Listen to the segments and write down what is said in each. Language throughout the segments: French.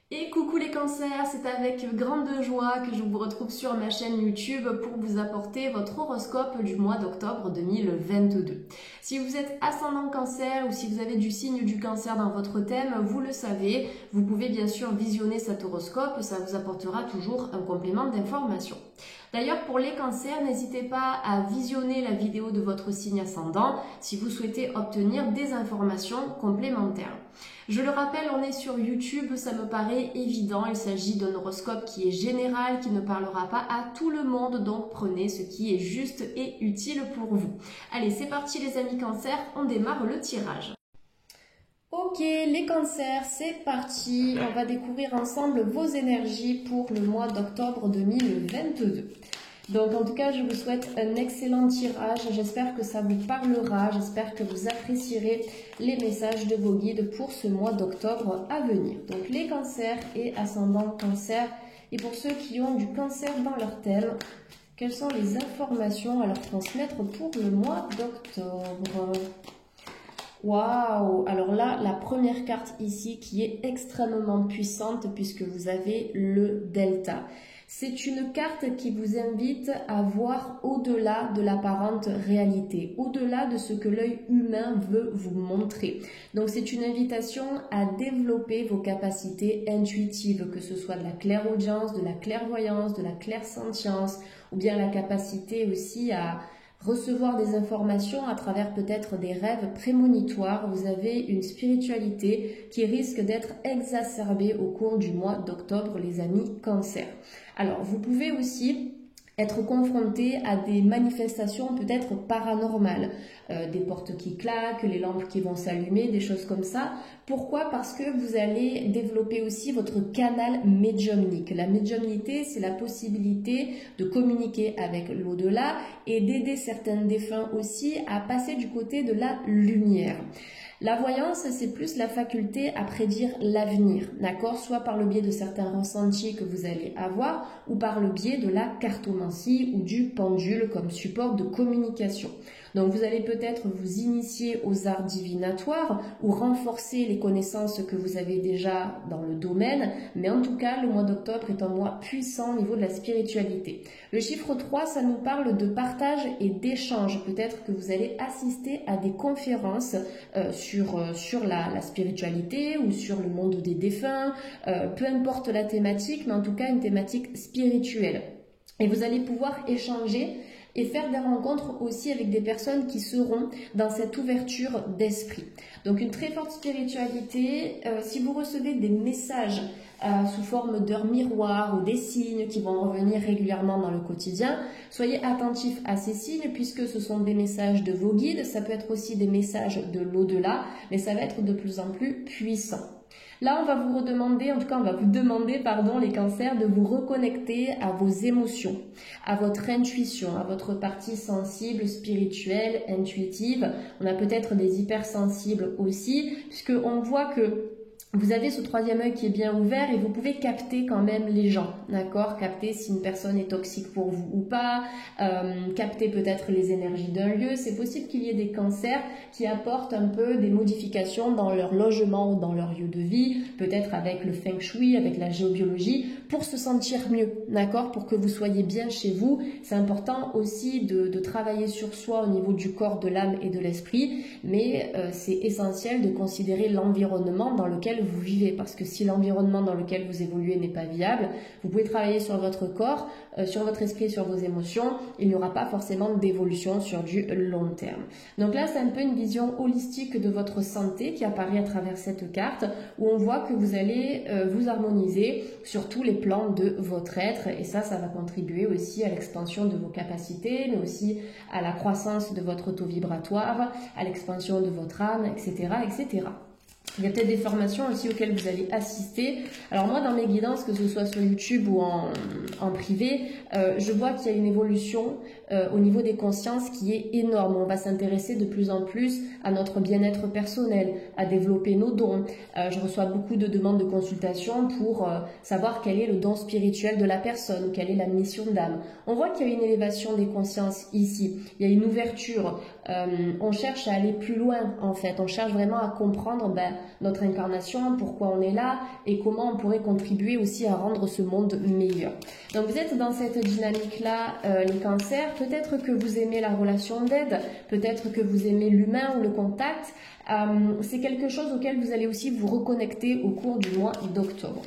Et coucou les cancers, c'est avec grande joie que je vous retrouve sur ma chaîne YouTube pour vous apporter votre horoscope du mois d'octobre 2022. Si vous êtes ascendant cancer ou si vous avez du signe du cancer dans votre thème, vous le savez, vous pouvez bien sûr visionner cet horoscope, ça vous apportera toujours un complément d'information. D'ailleurs, pour les cancers, n'hésitez pas à visionner la vidéo de votre signe ascendant si vous souhaitez obtenir des informations complémentaires. Je le rappelle, on est sur YouTube, ça me paraît évident, il s'agit d'un horoscope qui est général, qui ne parlera pas à tout le monde, donc prenez ce qui est juste et utile pour vous. Allez, c'est parti les amis cancers, on démarre le tirage. Ok, les cancers, c'est parti. On va découvrir ensemble vos énergies pour le mois d'octobre 2022. Donc en tout cas, je vous souhaite un excellent tirage. J'espère que ça vous parlera. J'espère que vous apprécierez les messages de vos guides pour ce mois d'octobre à venir. Donc les cancers et ascendants cancer. Et pour ceux qui ont du cancer dans leur thème, quelles sont les informations à leur transmettre pour le mois d'octobre ? Waouh! Alors là, la première carte ici qui est extrêmement puissante puisque vous avez le delta. C'est une carte qui vous invite à voir au-delà de l'apparente réalité, au-delà de ce que l'œil humain veut vous montrer. Donc c'est une invitation à développer vos capacités intuitives, que ce soit de la clairaudience, de la clairvoyance, de la clairsentience, ou bien la capacité aussi à recevoir des informations à travers peut-être des rêves prémonitoires. Vous avez une spiritualité qui risque d'être exacerbée au cours du mois d'octobre, les amis cancer. Alors, vous pouvez aussi être confronté à des manifestations peut-être paranormales, des portes qui claquent, les lampes qui vont s'allumer, des choses comme ça. Pourquoi? Parce que vous allez développer aussi votre canal médiumnique. La médiumnité, c'est la possibilité de communiquer avec l'au-delà et d'aider certains défunts aussi à passer du côté de la lumière. La voyance, c'est plus la faculté à prédire l'avenir, d'accord? Soit par le biais de certains ressentis que vous allez avoir ou par le biais de la cartomancie ou du pendule comme support de communication. Donc vous allez peut-être vous initier aux arts divinatoires ou renforcer les connaissances que vous avez déjà dans le domaine, mais en tout cas le mois d'octobre est un mois puissant au niveau de la spiritualité. Le chiffre 3, ça nous parle de partage et d'échange. Peut-être que vous allez assister à des conférences sur la spiritualité ou sur le monde des défunts, peu importe la thématique, mais en tout cas une thématique spirituelle. Et vous allez pouvoir échanger et faire des rencontres aussi avec des personnes qui seront dans cette ouverture d'esprit. Donc une très forte spiritualité. Si vous recevez des messages sous forme d'heures miroirs ou des signes qui vont revenir régulièrement dans le quotidien, soyez attentifs à ces signes puisque ce sont des messages de vos guides, ça peut être aussi des messages de l'au-delà, mais ça va être de plus en plus puissant. Là, on va vous redemander, en tout cas, on va vous demander, pardon, les cancers, de vous reconnecter à vos émotions, à votre intuition, à votre partie sensible, spirituelle, intuitive. On a peut-être des hypersensibles aussi, puisqu'on voit que vous avez ce troisième œil qui est bien ouvert et vous pouvez capter quand même les gens, d'accord? Capter si une personne est toxique pour vous ou pas, capter peut-être les énergies d'un lieu. C'est possible qu'il y ait des cancers qui apportent un peu des modifications dans leur logement ou dans leur lieu de vie, peut-être avec le feng shui, avec la géobiologie, pour se sentir mieux, d'accord? Pour que vous soyez bien chez vous. C'est important aussi de travailler sur soi au niveau du corps, de l'âme et de l'esprit, mais c'est essentiel de considérer l'environnement dans lequel vous vivez, parce que si l'environnement dans lequel vous évoluez n'est pas viable, vous pouvez travailler sur votre corps, sur votre esprit, sur vos émotions, il n'y aura pas forcément d'évolution sur du long terme. Donc là, c'est un peu une vision holistique de votre santé qui apparaît à travers cette carte, où on voit que vous allez vous harmoniser sur tous les plans de votre être, et ça va contribuer aussi à l'expansion de vos capacités, mais aussi à la croissance de votre taux vibratoire, à l'expansion de votre âme, etc., etc. Il y a peut-être des formations aussi auxquelles vous allez assister. Alors moi, dans mes guidances, que ce soit sur YouTube ou en privé, je vois qu'il y a une évolution au niveau des consciences qui est énorme. On va s'intéresser de plus en plus à notre bien-être personnel, à développer nos dons. Je reçois beaucoup de demandes de consultation pour savoir quel est le don spirituel de la personne, quelle est la mission d'âme. On voit qu'il y a une élévation des consciences ici. Il y a une ouverture. On cherche à aller plus loin, en fait. On cherche vraiment à comprendre notre incarnation, pourquoi on est là et comment on pourrait contribuer aussi à rendre ce monde meilleur. Donc vous êtes dans cette dynamique-là, les cancers. Peut-être que vous aimez la relation d'aide, peut-être que vous aimez l'humain ou le contact. C'est quelque chose auquel vous allez aussi vous reconnecter au cours du mois d'octobre.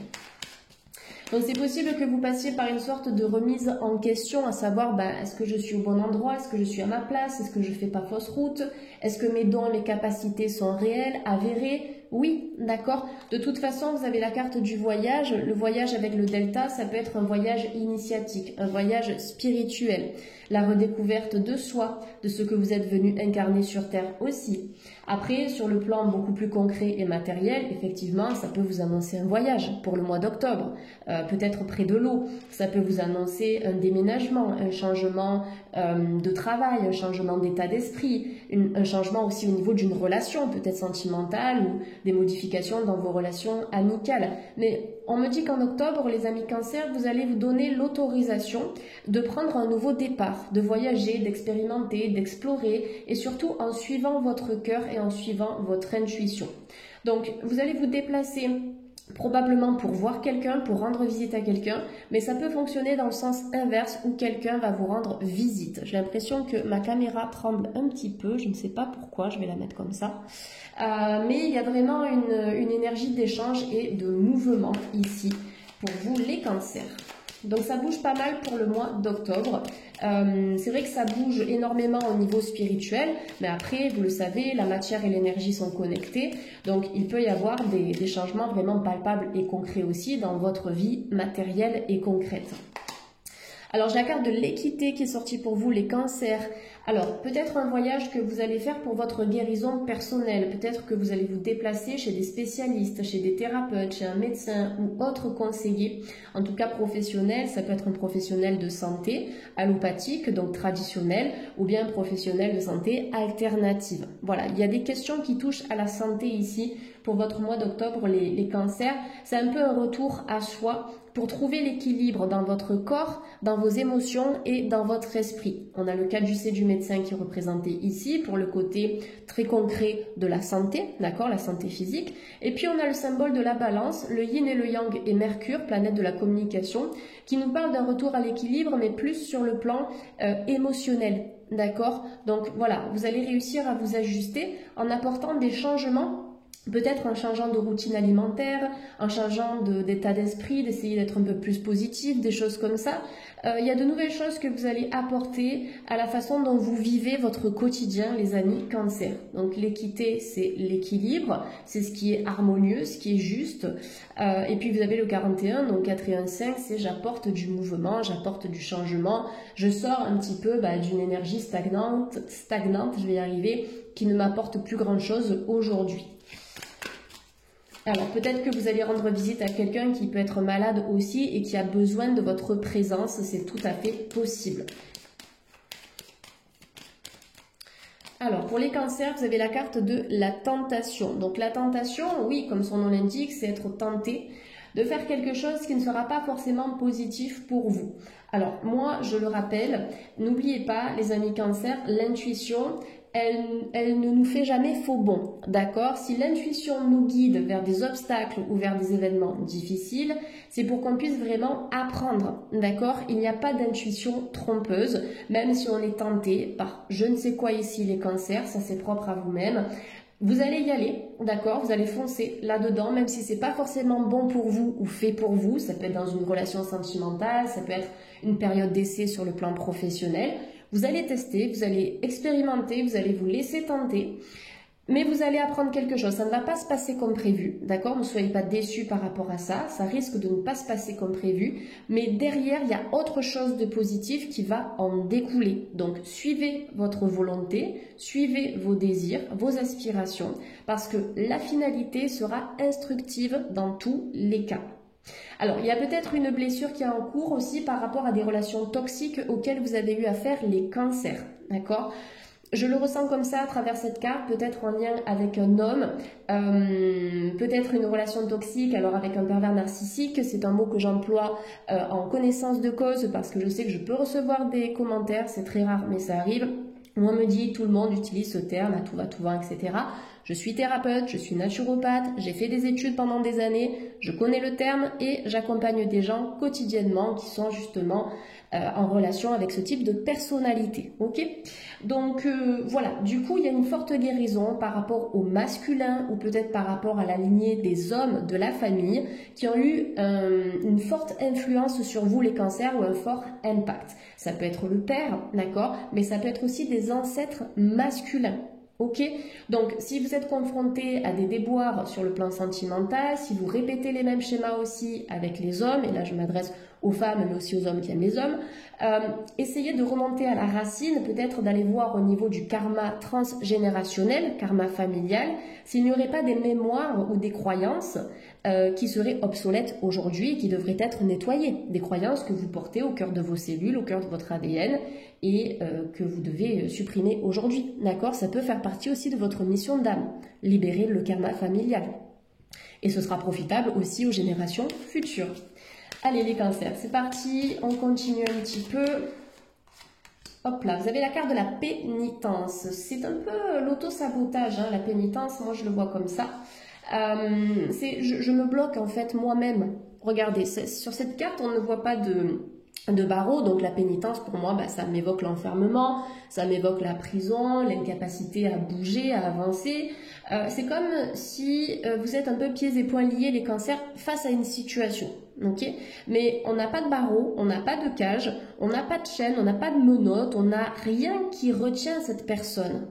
Donc c'est possible que vous passiez par une sorte de remise en question, à savoir est-ce que je suis au bon endroit, est-ce que je suis à ma place, est-ce que je fais pas fausse route, est-ce que mes dons et mes capacités sont réels, avérés? Oui, d'accord. De toute façon, vous avez la carte du voyage. Le voyage avec le delta, ça peut être un voyage initiatique, un voyage spirituel, la redécouverte de soi, de ce que vous êtes venu incarner sur Terre aussi. Après, sur le plan beaucoup plus concret et matériel, effectivement, ça peut vous annoncer un voyage pour le mois d'octobre, peut-être près de l'eau. Ça peut vous annoncer un déménagement, un changement de travail, un changement d'état d'esprit, un changement aussi au niveau d'une relation, peut-être sentimentale ou des modifications dans vos relations amicales. Mais on me dit qu'en octobre, les amis cancers, vous allez vous donner l'autorisation de prendre un nouveau départ, de voyager, d'expérimenter, d'explorer et surtout en suivant votre cœur et en suivant votre intuition. Donc, vous allez vous déplacer probablement pour voir quelqu'un, pour rendre visite à quelqu'un, mais ça peut fonctionner dans le sens inverse où quelqu'un va vous rendre visite. J'ai l'impression que ma caméra tremble un petit peu, je ne sais pas pourquoi, je vais la mettre comme ça. Mais il y a vraiment une énergie d'échange et de mouvement ici pour vous les cancers. Donc ça bouge pas mal pour le mois d'octobre. C'est vrai que ça bouge énormément au niveau spirituel, mais après, vous le savez, la matière et l'énergie sont connectées. Donc il peut y avoir des changements vraiment palpables et concrets aussi dans votre vie matérielle et concrète. Alors j'ai la carte de l'équité qui est sortie pour vous, les cancers. Alors peut-être un voyage que vous allez faire pour votre guérison personnelle, peut-être que vous allez vous déplacer chez des spécialistes, chez des thérapeutes, chez un médecin ou autre conseiller, en tout cas professionnel. Ça peut être un professionnel de santé allopathique, donc traditionnel, ou bien un professionnel de santé alternative. Voilà, il y a des questions qui touchent à la santé ici pour votre mois d'octobre, les cancers. C'est un peu un retour à soi pour trouver l'équilibre dans votre corps, dans vos émotions et dans votre esprit. On a le caducée du médecin qui est représenté ici pour le côté très concret de la santé, d'accord, la santé physique. Et puis on a le symbole de la balance, le yin et le yang et Mercure, planète de la communication, qui nous parle d'un retour à l'équilibre, mais plus sur le plan émotionnel, d'accord. Donc voilà, vous allez réussir à vous ajuster en apportant des changements. Peut-être en changeant de routine alimentaire, en changeant d'état d'esprit, d'essayer d'être un peu plus positif, des choses comme ça. Il y a de nouvelles choses que vous allez apporter à la façon dont vous vivez votre quotidien, les amis cancers. Donc l'équité, c'est l'équilibre, c'est ce qui est harmonieux, ce qui est juste. Et puis vous avez le 41, donc 4 et 1, 5, c'est j'apporte du mouvement, j'apporte du changement. Je sors un petit peu d'une énergie stagnante, je vais y arriver, qui ne m'apporte plus grand chose aujourd'hui. Alors peut-être que vous allez rendre visite à quelqu'un qui peut être malade aussi et qui a besoin de votre présence, c'est tout à fait possible. Alors pour les cancers, vous avez la carte de la tentation. Donc la tentation, oui, comme son nom l'indique, c'est être tenté de faire quelque chose qui ne sera pas forcément positif pour vous. Alors moi, je le rappelle, n'oubliez pas les amis cancers, l'intuition, elle ne nous fait jamais faux bond, d'accord? Si l'intuition nous guide vers des obstacles ou vers des événements difficiles, c'est pour qu'on puisse vraiment apprendre, d'accord? Il n'y a pas d'intuition trompeuse, même si on est tenté par je ne sais quoi ici les cancers, ça c'est propre à vous-même. Vous allez y aller, d'accord? Vous allez foncer là-dedans, même si c'est pas forcément bon pour vous ou fait pour vous. Ça peut être dans une relation sentimentale, ça peut être une période d'essai sur le plan professionnel. Vous allez tester, vous allez expérimenter, vous allez vous laisser tenter. Mais vous allez apprendre quelque chose, ça ne va pas se passer comme prévu, d'accord? Ne soyez pas déçus par rapport à ça, ça risque de ne pas se passer comme prévu, mais derrière, il y a autre chose de positif qui va en découler. Donc, suivez votre volonté, suivez vos désirs, vos aspirations, parce que la finalité sera instructive dans tous les cas. Alors, il y a peut-être une blessure qui est en cours aussi par rapport à des relations toxiques auxquelles vous avez eu affaire, les cancers, d'accord? Je le ressens comme ça à travers cette carte, peut-être en lien avec un homme, peut-être une relation toxique, alors avec un pervers narcissique, c'est un mot que j'emploie en connaissance de cause parce que je sais que je peux recevoir des commentaires, c'est très rare mais ça arrive. On me dit, tout le monde utilise ce terme, à tout va, etc. Je suis thérapeute, je suis naturopathe, j'ai fait des études pendant des années, je connais le terme et j'accompagne des gens quotidiennement qui sont justement en relation avec ce type de personnalité. Ok? Donc voilà, du coup il y a une forte guérison par rapport au masculin ou peut-être par rapport à la lignée des hommes de la famille qui ont eu une forte influence sur vous les cancers ou un fort impact. Ça peut être le père, d'accord, mais ça peut être aussi des ancêtres masculins. Ok, donc si vous êtes confronté à des déboires sur le plan sentimental, si vous répétez les mêmes schémas aussi avec les hommes, et là je m'adresse aux femmes mais aussi aux hommes qui aiment les hommes, essayez de remonter à la racine, peut-être d'aller voir au niveau du karma transgénérationnel, karma familial, s'il n'y aurait pas des mémoires ou des croyances qui seraient obsolètes aujourd'hui et qui devraient être nettoyées, des croyances que vous portez au cœur de vos cellules, au cœur de votre ADN et que vous devez supprimer aujourd'hui, d'accord? Ça peut faire partie aussi de votre mission d'âme, libérer le karma familial. Et ce sera profitable aussi aux générations futures. Allez les cancers, c'est parti, on continue un petit peu. Hop là, vous avez la carte de la pénitence. C'est un peu l'auto-sabotage, hein, la pénitence, moi je le vois comme ça. Je me bloque en fait moi-même. Regardez, sur cette carte, on ne voit pas de barreaux, donc la pénitence pour moi, ça m'évoque l'enfermement, ça m'évoque la prison, l'incapacité à bouger, à avancer. C'est comme si vous êtes un peu pieds et poings liés les cancers face à une situation, ok? Mais on n'a pas de barreaux, on n'a pas de cage, on n'a pas de chaîne, on n'a pas de menottes, on n'a rien qui retient cette personne.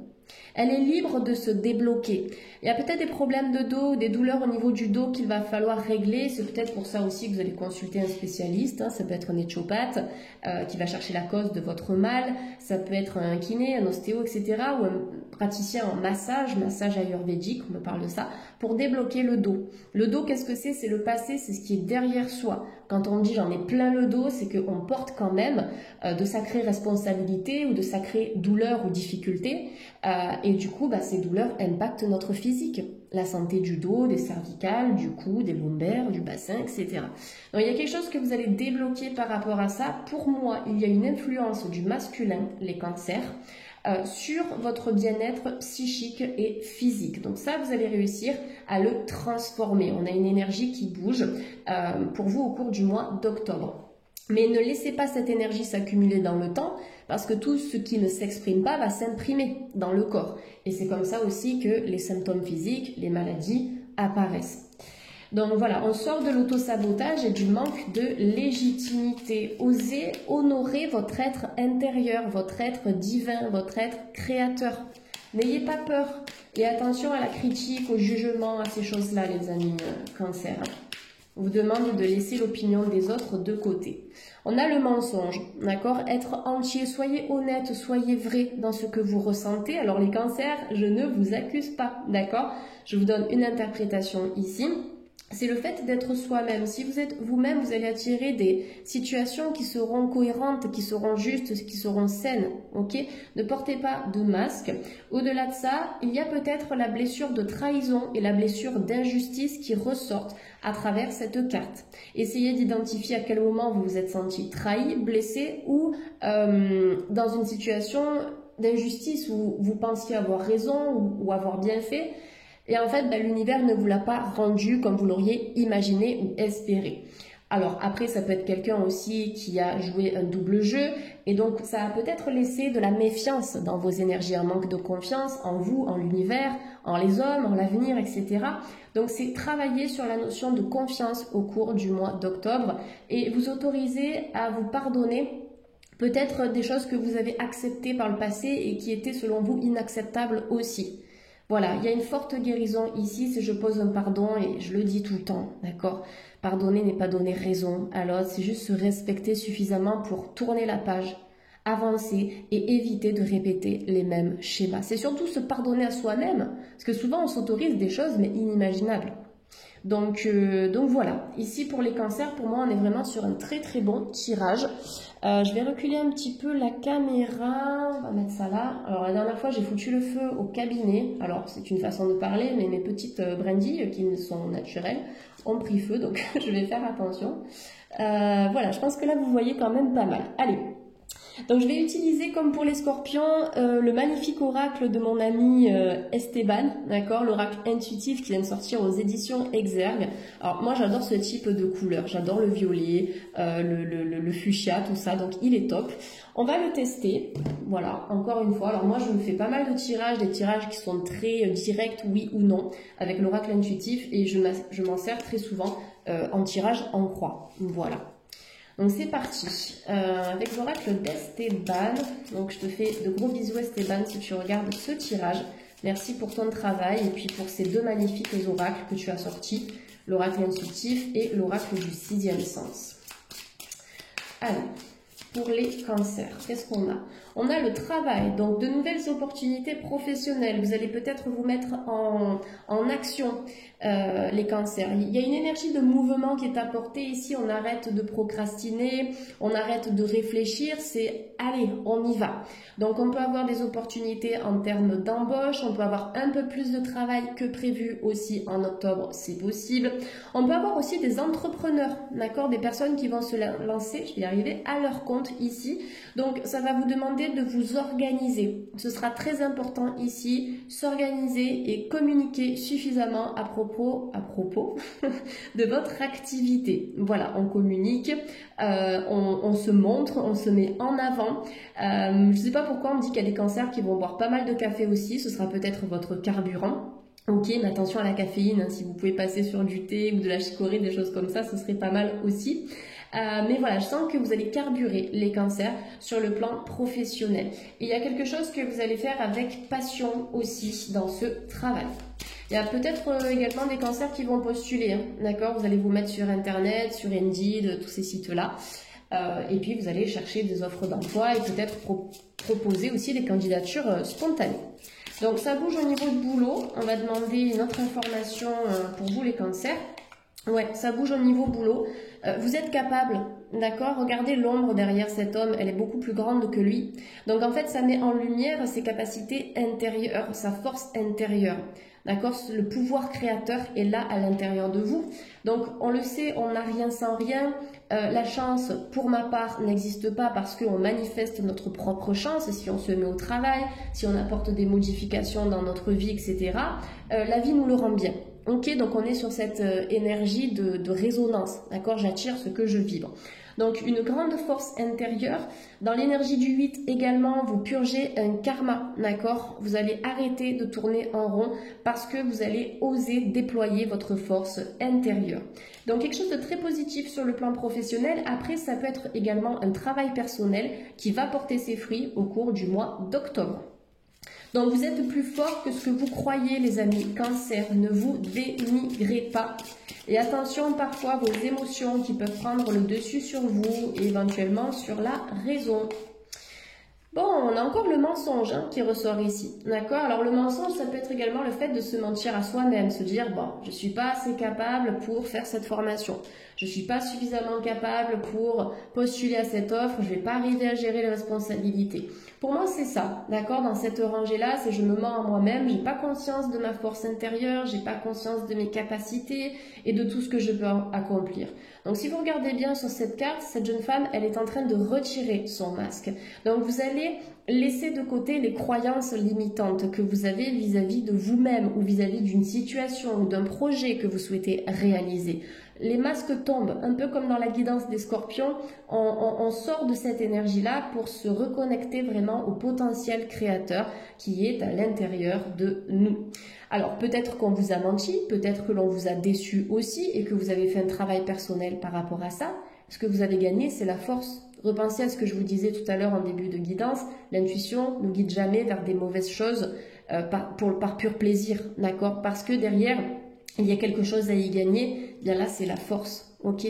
Elle est libre de se débloquer. Il y a peut-être des problèmes de dos, des douleurs au niveau du dos qu'il va falloir régler. C'est peut-être pour ça aussi que vous allez consulter un spécialiste. Hein. Ça peut être un naturopathe qui va chercher la cause de votre mal. Ça peut être un kiné, un ostéo, etc. Ou un praticien en massage ayurvédique, on me parle de ça, pour débloquer le dos. Le dos, qu'est-ce que c'est? C'est le passé, c'est ce qui est derrière soi. Quand on dit j'en ai plein le dos, c'est qu'on porte quand même de sacrées responsabilités ou de sacrées douleurs ou difficultés. Et du coup, ces douleurs impactent notre physique, la santé du dos, des cervicales, du cou, des lombaires, du bassin, etc. Donc il y a quelque chose que vous allez débloquer par rapport à ça. Pour moi, il y a une influence du masculin, les cancers, sur votre bien-être psychique et physique. Donc ça, vous allez réussir à le transformer. On a une énergie qui bouge pour vous au cours du mois d'octobre. Mais ne laissez pas cette énergie s'accumuler dans le temps parce que tout ce qui ne s'exprime pas va s'imprimer dans le corps. Et c'est comme ça aussi que les symptômes physiques, les maladies apparaissent. Donc voilà, on sort de l'auto-sabotage et du manque de légitimité. Osez honorer votre être intérieur, votre être divin, votre être créateur. N'ayez pas peur et attention à la critique, au jugement, à ces choses-là, les amis cancer. On vous demande de laisser l'opinion des autres de côté. On a le mensonge, d'accord? Être entier, soyez honnête, soyez vrai dans ce que vous ressentez. Alors les cancers, je ne vous accuse pas, d'accord? Je vous donne une interprétation ici. C'est le fait d'être soi-même. Si vous êtes vous-même, vous allez attirer des situations qui seront cohérentes, qui seront justes, qui seront saines, ok? Ne portez pas de masque. Au-delà de ça, il y a peut-être la blessure de trahison et la blessure d'injustice qui ressortent à travers cette carte. Essayez d'identifier à quel moment vous vous êtes senti trahi, blessé ou dans une situation d'injustice où vous pensiez avoir raison ou avoir bien fait. Et en fait, l'univers ne vous l'a pas rendu comme vous l'auriez imaginé ou espéré. Alors après, ça peut être quelqu'un aussi qui a joué un double jeu et donc ça a peut-être laissé de la méfiance dans vos énergies, un manque de confiance en vous, en l'univers, en les hommes, en l'avenir, etc. Donc c'est travailler sur la notion de confiance au cours du mois d'octobre et vous autoriser à vous pardonner peut-être des choses que vous avez acceptées par le passé et qui étaient selon vous inacceptables aussi. Voilà, il y a une forte guérison ici, si je pose un pardon et je le dis tout le temps, d'accord? Pardonner n'est pas donner raison à l'autre, c'est juste se respecter suffisamment pour tourner la page, avancer et éviter de répéter les mêmes schémas. C'est surtout se pardonner à soi-même, parce que souvent on s'autorise des choses mais inimaginables. Donc voilà, ici pour les cancers, pour moi on est vraiment sur un très très bon tirage. Je vais reculer un petit peu la caméra, on va mettre ça là. Alors la dernière fois j'ai foutu le feu au cabinet, alors c'est une façon de parler, mais mes petites brindilles qui sont naturelles ont pris feu, donc je vais faire attention. Voilà, je pense que là vous voyez quand même pas mal. Allez. Donc je vais utiliser comme pour les scorpions le magnifique oracle de mon ami Esteban, d'accord, l'oracle intuitif qui vient de sortir aux éditions Exergue. Alors moi j'adore ce type de couleur, j'adore le violet, le fuchsia, tout ça, donc il est top. On va le tester, voilà, encore une fois. Alors moi je me fais pas mal de tirages, des tirages qui sont très directs, oui ou non, avec l'oracle intuitif et je m'en sers très souvent en tirage en croix, voilà. Donc c'est parti, avec l'oracle d'Esteban. Donc je te fais de gros bisous Esteban si tu regardes ce tirage. Merci pour ton travail et puis pour ces deux magnifiques oracles que tu as sortis, l'oracle intuitif et l'oracle du sixième sens. Allez, pour les cancers, qu'est-ce qu'on a? On a le travail, donc de nouvelles opportunités professionnelles. Vous allez peut-être vous mettre en action, les cancers. Il y a une énergie de mouvement qui est apportée ici. On arrête de procrastiner, on arrête de réfléchir. C'est allez, on y va. Donc on peut avoir des opportunités en termes d'embauche. On peut avoir un peu plus de travail que prévu aussi en octobre, c'est possible. On peut avoir aussi des entrepreneurs, d'accord, des personnes qui vont se lancer, je vais y arriver, à leur compte ici. Donc ça va vous demander de vous organiser. Ce sera très important ici, s'organiser et communiquer suffisamment à propos de votre activité. Voilà, on communique, on se montre, on se met en avant. Je ne sais pas pourquoi on dit qu'il y a des cancers qui vont boire pas mal de café aussi, ce sera peut-être votre carburant. Ok, mais attention à la caféine, hein, si vous pouvez passer sur du thé ou de la chicorée, des choses comme ça, ce serait pas mal aussi. Mais voilà, je sens que vous allez carburer les cancers sur le plan professionnel. Et il y a quelque chose que vous allez faire avec passion aussi dans ce travail. Il y a peut-être également des cancers qui vont postuler, hein, d'accord? Vous allez vous mettre sur Internet, sur Indeed, tous ces sites-là. Et puis vous allez chercher des offres d'emploi et peut-être proposer aussi des candidatures spontanées. Donc ça bouge au niveau de boulot. On va demander une autre information pour vous les cancers. Ouais, ça bouge au niveau boulot. Vous êtes capable, d'accord? Regardez l'ombre derrière cet homme, elle est beaucoup plus grande que lui. Donc en fait, ça met en lumière ses capacités intérieures, sa force intérieure. D'accord? Le pouvoir créateur est là à l'intérieur de vous. Donc on le sait, on n'a rien sans rien. La chance, pour ma part, n'existe pas parce qu'on manifeste notre propre chance. Si on se met au travail, si on apporte des modifications dans notre vie, etc., la vie nous le rend bien. Ok, donc on est sur cette énergie de résonance, d'accord? J'attire ce que je vibre. Donc une grande force intérieure. Dans l'énergie du 8 également, vous purgez un karma, d'accord? Vous allez arrêter de tourner en rond parce que vous allez oser déployer votre force intérieure. Donc quelque chose de très positif sur le plan professionnel. Après, ça peut être également un travail personnel qui va porter ses fruits au cours du mois d'octobre. Donc vous êtes plus fort que ce que vous croyez les amis. Cancer, ne vous dénigrez pas. Et attention parfois vos émotions qui peuvent prendre le dessus sur vous et éventuellement sur la raison. Bon, on a encore le mensonge hein, qui ressort ici, d'accord? Alors le mensonge, ça peut être également le fait de se mentir à soi-même, se dire, bon, je suis pas assez capable pour faire cette formation, je suis pas suffisamment capable pour postuler à cette offre, je vais pas arriver à gérer les responsabilités. Pour moi, c'est ça, d'accord? Dans cette rangée-là, c'est je me mens à moi-même, j'ai pas conscience de ma force intérieure, j'ai pas conscience de mes capacités et de tout ce que je peux accomplir. Donc si vous regardez bien sur cette carte, cette jeune femme, elle est en train de retirer son masque. Donc vous allez laisser de côté les croyances limitantes que vous avez vis-à-vis de vous-même ou vis-à-vis d'une situation ou d'un projet que vous souhaitez réaliser. Les masques tombent, un peu comme dans la guidance des scorpions, on sort de cette énergie-là pour se reconnecter vraiment au potentiel créateur qui est à l'intérieur de nous. Alors peut-être qu'on vous a menti, peut-être que l'on vous a déçu aussi et que vous avez fait un travail personnel par rapport à ça. Ce que vous avez gagné, c'est la force. Repensez à ce que je vous disais tout à l'heure en début de guidance, l'intuition ne guide jamais vers des mauvaises choses. par pur plaisir, d'accord? Parce que derrière, il y a quelque chose à y gagner. Bien là, c'est la force, ok?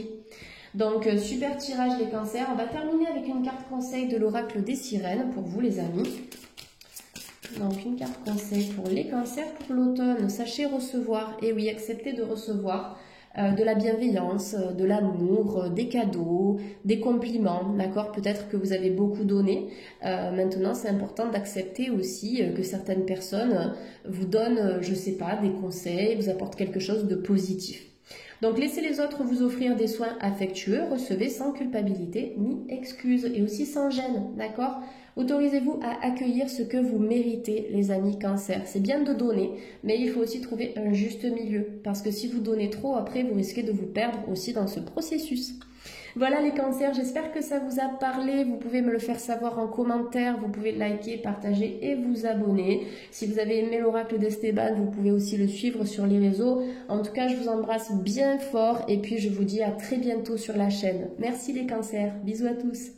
Donc, super tirage les cancers. On va terminer avec une carte conseil de l'oracle des sirènes pour vous, les amis. Donc, une carte conseil pour les cancers pour l'automne. Sachez recevoir, et oui, acceptez de recevoir de la bienveillance, de l'amour, des cadeaux, des compliments, d'accord? Peut-être que vous avez beaucoup donné. Maintenant, c'est important d'accepter aussi que certaines personnes vous donnent, je sais pas, des conseils, vous apportent quelque chose de positif. Donc, laissez les autres vous offrir des soins affectueux, recevez sans culpabilité ni excuse et aussi sans gêne, d'accord? Autorisez-vous à accueillir ce que vous méritez, les amis cancer. C'est bien de donner, mais il faut aussi trouver un juste milieu, parce que si vous donnez trop, après, vous risquez de vous perdre aussi dans ce processus. Voilà les cancers, j'espère que ça vous a parlé. Vous pouvez me le faire savoir en commentaire, vous pouvez liker, partager et vous abonner. Si vous avez aimé l'oracle d'Esteban, vous pouvez aussi le suivre sur les réseaux. En tout cas, je vous embrasse bien fort et puis je vous dis à très bientôt sur la chaîne. Merci les cancers, bisous à tous.